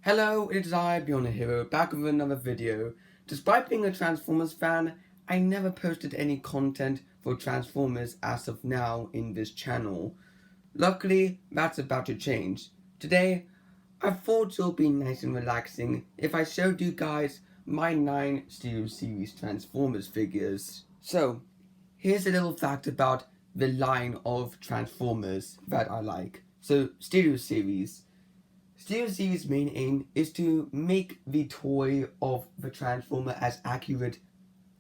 Hello, it's I, Beyond a Hero, back with another video. Despite being a Transformers fan, I never posted any content for Transformers as of now in this channel. Luckily, that's about to change. Today, I thought it would be nice and relaxing if I showed you guys my 9 Studio Series Transformers figures. So, here's a little fact about the line of Transformers that I like. So, Studio Series main aim is to make the toy of the Transformer as accurate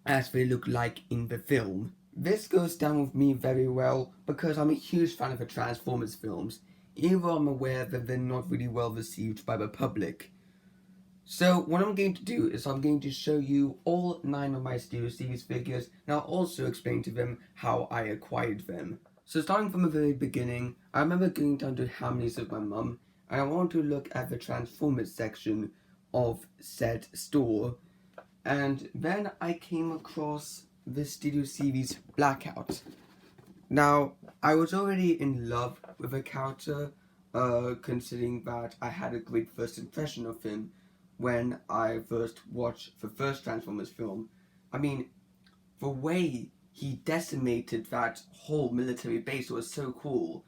as they look like in the film. This goes down with me very well because I'm a huge fan of the Transformers films, even though I'm aware that they're not really well received by the public. So what I'm going to do is I'm going to show you all 9 of my Studio Series figures, and I'll also explain to them how I acquired them. So starting from the very beginning, I remember going down to Hamleys with my mum, and I wanted to look at the Transformers section of said store, and then I came across the Studio Series Blackout. Now, I was already in love with the character, considering that I had a great first impression of him when I first watched the first Transformers film. I mean, the way he decimated that whole military base was so cool.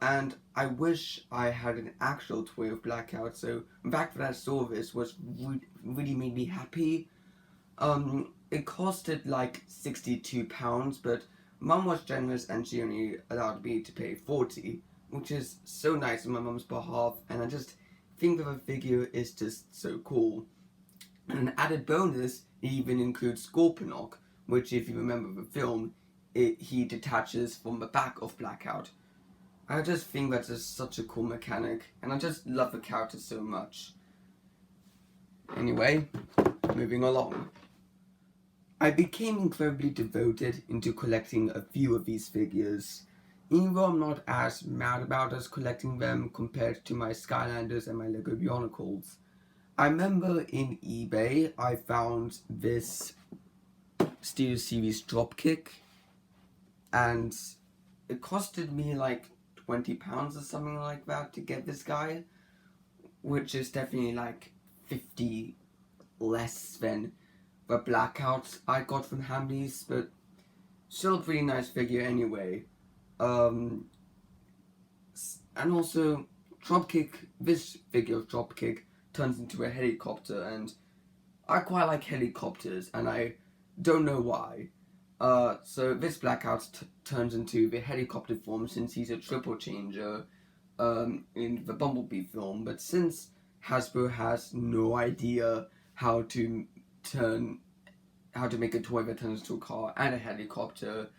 And I wish I had an actual toy of Blackout, so the fact that I saw this really made me happy. It costed like £62, but Mum was generous and she only allowed me to pay 40, which is so nice on my mum's behalf, and I just think that the figure is just so cool. And an added bonus, it even includes Scorponok, which, if you remember the film, he detaches from the back of Blackout. I just think that's just such a cool mechanic, and I just love the character so much. Anyway, moving along. I became incredibly devoted into collecting a few of these figures, even though I'm not as mad about us collecting them compared to my Skylanders and my Lego Bionicles. I remember in eBay I found this Studio Series Dropkick, and it costed me like £20 or something like that to get this guy, which is definitely like 50 less than the Blackout I got from Hamleys, but still a pretty nice figure anyway. And also, Dropkick, this figure of Dropkick turns into a helicopter, and I quite like helicopters, and I don't know why. So this Blackout turns into the helicopter form since he's a triple changer in the Bumblebee film, but since Hasbro has no idea how to make a toy that turns into a car and a helicopter,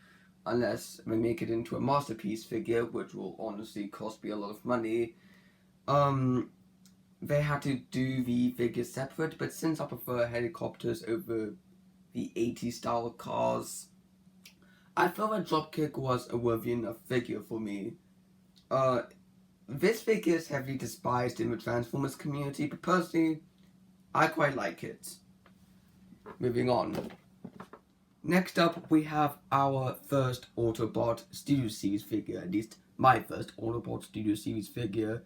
unless they make it into a masterpiece figure, which will honestly cost me a lot of money, they had to do the figures separate, but since I prefer helicopters over the 80s style cars, I felt that Dropkick was a worthy enough figure for me. This figure is heavily despised in the Transformers community, but personally, I quite like it. Moving on. Next up, we have our first Autobot Studio Series figure, at least my first Autobot Studio Series figure.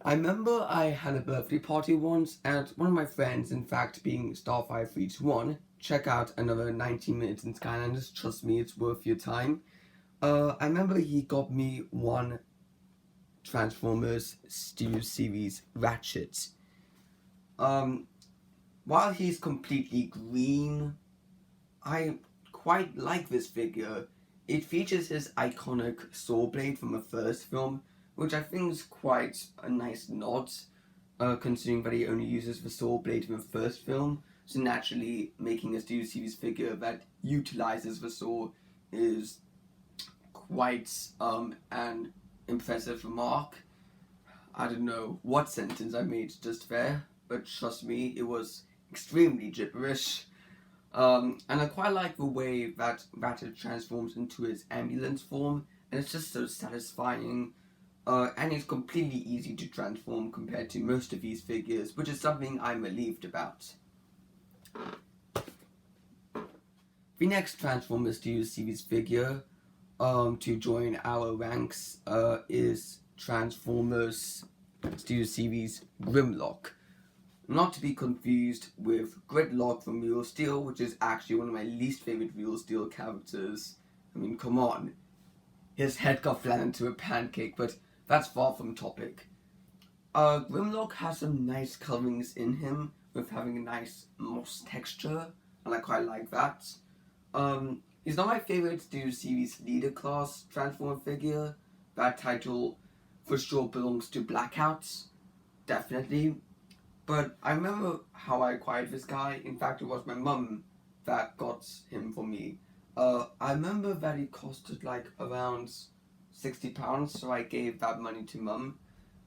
I remember I had a birthday party once, and one of my friends, in fact being Star531, check out another 90 minutes in Skylanders, trust me, it's worth your time. I remember he got me one Transformers Studio Series Ratchet. While he's completely green, I quite like this figure. It features his iconic saw blade from the first film, which I think is quite a nice nod, considering that he only uses the saw blade in the first film. So naturally, making a Studio Series figure that utilizes the saw is quite an impressive remark. I don't know what sentence I made just there, but trust me, it was extremely gibberish. And I quite like the way that Ratchet transforms into his ambulance form, and it's just so satisfying. And it's completely easy to transform compared to most of these figures, which is something I'm relieved about. The next Transformers Studio Series figure to join our ranks is Transformers studio series Grimlock. Not to be confused with Gridlock from Real Steel, which is actually one of my least favorite Real Steel characters. I mean, come on. His head got flattened into a pancake, but that's far from topic. Grimlock has some nice colorings in him, with having a nice moss texture, and I quite like that. He's not my favorite studio series leader class Transformer figure. That title for sure belongs to Blackout, definitely. But I remember how I acquired this guy. In fact, it was my mum that got him for me. I remember that he costed like around £60, so I gave that money to mum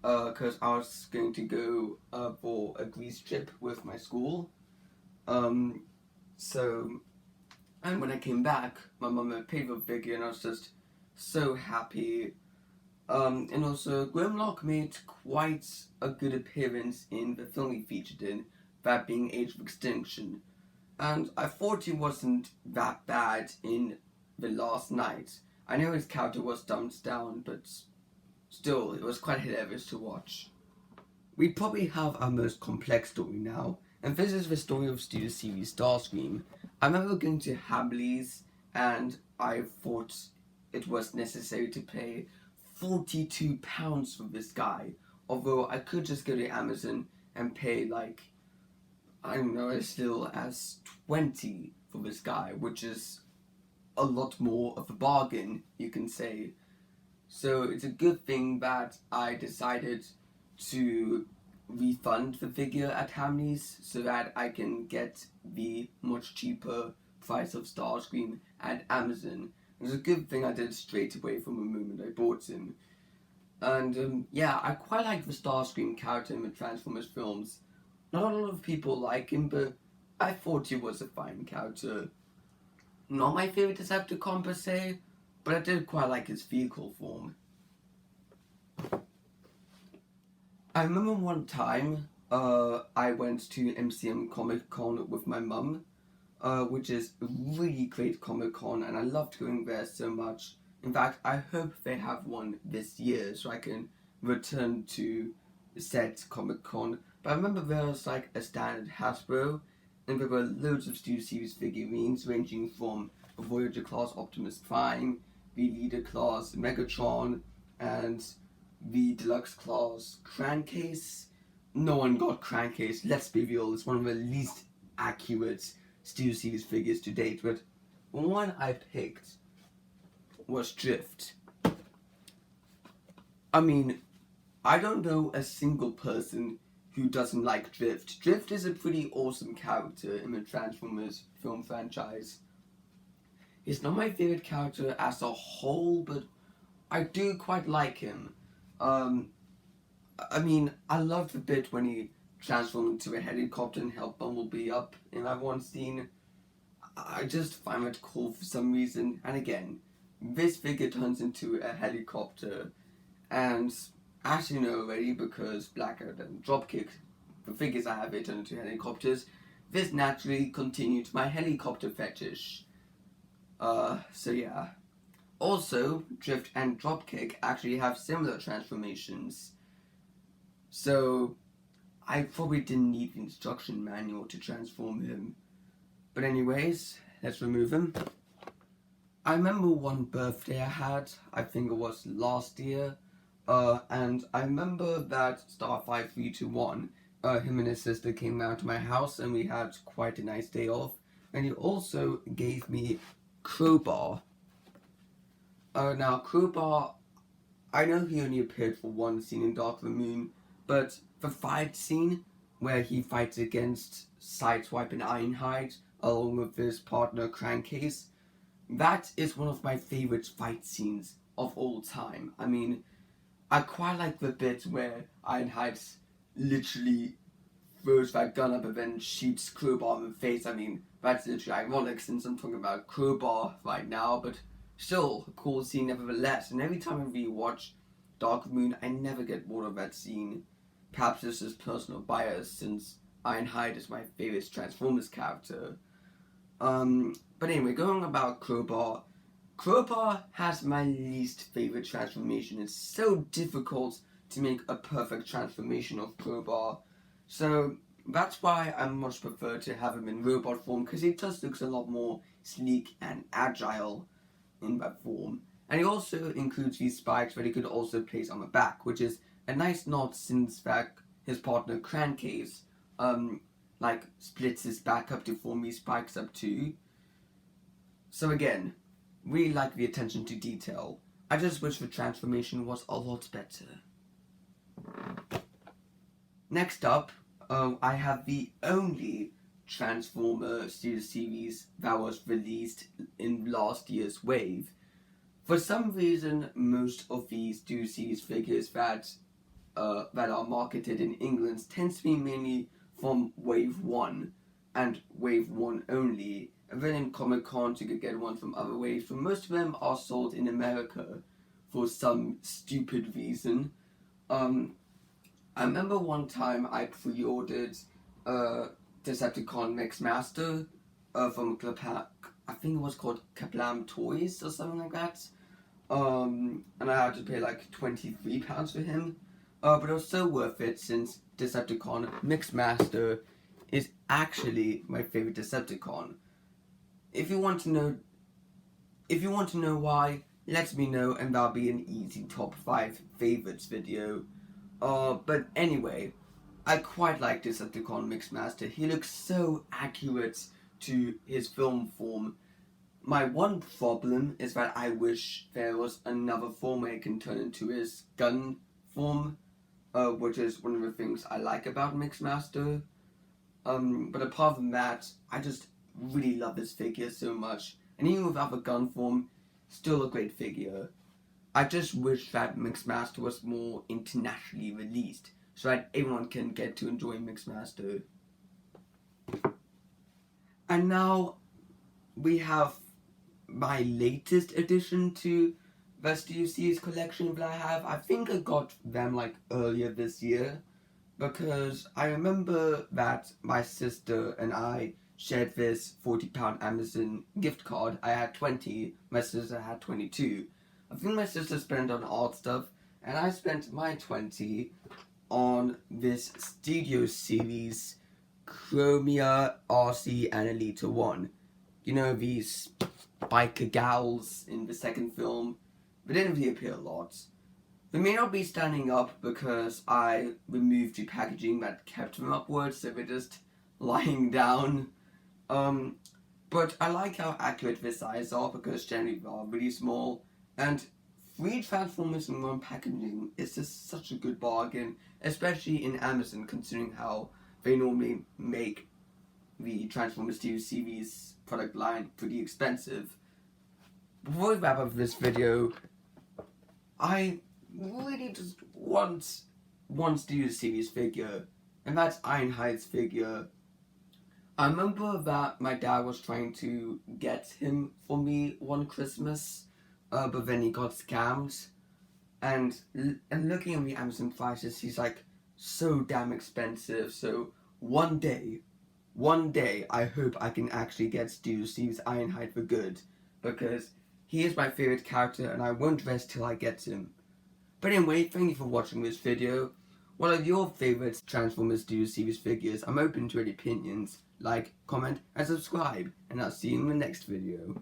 because I was going to go for a Greece trip with my school. So, and when I came back, my mum had paid for the figure, and I was just so happy. And also, Grimlock made quite a good appearance in the film he featured in, that being Age of Extinction. And I thought he wasn't that bad in The Last Night. I know his character was dumbed down, but still, it was quite hilarious to watch. We probably have our most complex story now, and this is the story of studio series Starscream. I remember going to Hamley's, and I thought it was necessary to pay £42 for this guy, although I could just go to Amazon and pay like, I don't know, as little as 20 for this guy, which is a lot more of a bargain, you can say. So it's a good thing that I decided to refund the figure at Hamley's so that I can get the much cheaper price of Starscream at Amazon. It's a good thing I did it straight away from the moment I bought him. And yeah, I quite like the Starscream character in the Transformers films. Not a lot of people like him, but I thought he was a fine character. Not my favorite Decepticon per se, but I did quite like his vehicle form. I remember one time I went to MCM Comic Con with my mum, which is a really great Comic Con, and I loved going there so much. In fact, I hope they have one this year so I can return to said Comic Con. But I remember there was like a standard Hasbro, and there were loads of Studio Series figurines ranging from the Voyager class Optimus Prime, the Leader class Megatron, and the Deluxe class Crankcase. No one got Crankcase, let's be real, it's one of the least accurate Studio Series figures to date, but one I picked was Drift. I mean, I don't know a single person who doesn't like Drift. Drift is a pretty awesome character in the Transformers film franchise. He's not my favorite character as a whole, but I do quite like him. I mean, I loved the bit when he transformed into a helicopter and helped Bumblebee up in that one scene. I just find that cool for some reason. And again, this figure turns into a helicopter, and as you know already, because Blackout and Dropkick, the figures I have, they turn into helicopters, this naturally continued my helicopter fetish. So yeah. Also, Drift and Dropkick actually have similar transformations. So, I probably didn't need the instruction manual to transform him. But anyways, let's remove him. I remember one birthday I had, I think it was last year, and I remember that Star5321, him and his sister came round to my house and we had quite a nice day off. And he also gave me Crowbar. Now, Crowbar, I know he only appeared for one scene in Dark of the Moon, but the fight scene where he fights against Sideswipe and Ironhide, along with his partner Crankcase, that is one of my favorite fight scenes of all time. I mean, I quite like the bit where Ironhide literally throws that gun up and then shoots Crowbar in the face. I mean, that's literally ironic since I'm talking about Crowbar right now, but still, a cool scene nevertheless. And every time I rewatch Dark Moon, I never get bored of that scene. Perhaps this is personal bias since Ironhide is my favorite Transformers character. But anyway, going about Crowbar. Crowbar has my least favorite transformation. It's so difficult to make a perfect transformation of Crowbar. So that's why I much prefer to have him in robot form, because he just looks a lot more sleek and agile in that form. And he also includes these spikes that he could also place on the back, which is a nice nod since that his partner Crankcase splits his back up to form these spikes up too. So again, really like the attention to detail. I just wish the transformation was a lot better. Next up, I have the only Transformer series that was released in last year's wave. For some reason, most of these Studio Series figures that are marketed in England tends to be mainly from Wave 1 and Wave 1 only. And then in Comic Con you could get one from other waves, but most of them are sold in America for some stupid reason. I remember one time I pre-ordered Decepticon Mixmaster from I think it was called Kablam Toys or something like that. And I had to pay like £23 for him. But it was so worth it since Decepticon Mixmaster is actually my favorite Decepticon. If you want to know why, let me know and that'll be an easy top 5 favorites video. But anyway, I quite like Decepticon Mixmaster. He looks so accurate to his film form. My one problem is that I wish there was another form I can turn into his gun form, which is one of the things I like about Mixmaster. But apart from that, I just really love this figure so much. And even without the gun form, still a great figure. I just wish that Mixmaster was more internationally released, so that everyone can get to enjoy Mixmaster. And now we have my latest addition to the Studio Series collection that I have. I think I got them like earlier this year, because I remember that my sister and I shared this £40 Amazon gift card. I had 20, my sister had 22. I think my sister spent on art stuff, and I spent my 20 on this Studio Series Chromia, RC, and Elita 1. You know, these biker gals in the second film. They didn't really appear a lot. They may not be standing up because I removed the packaging that kept them upwards, so they're just lying down. But I like how accurate their sizes are, because generally they are really small. And 3 Transformers in 1 packaging is just such a good bargain, especially in Amazon, considering how they normally make the Transformers Studio Series product line pretty expensive. Before we wrap up this video, I really just want one Studio Series figure, and that's Ironhide's figure. I remember that my dad was trying to get him for me one Christmas, but then he got scammed. And looking at the Amazon prices, he's like so damn expensive. So one day, I hope I can actually get Studio Series Ironhide for good, because he is my favorite character and I won't rest till I get him. But anyway, thank you for watching this video. What are your favorite Transformers Studio Series figures? I'm open to any opinions. Like, comment, and subscribe, and I'll see you in the next video.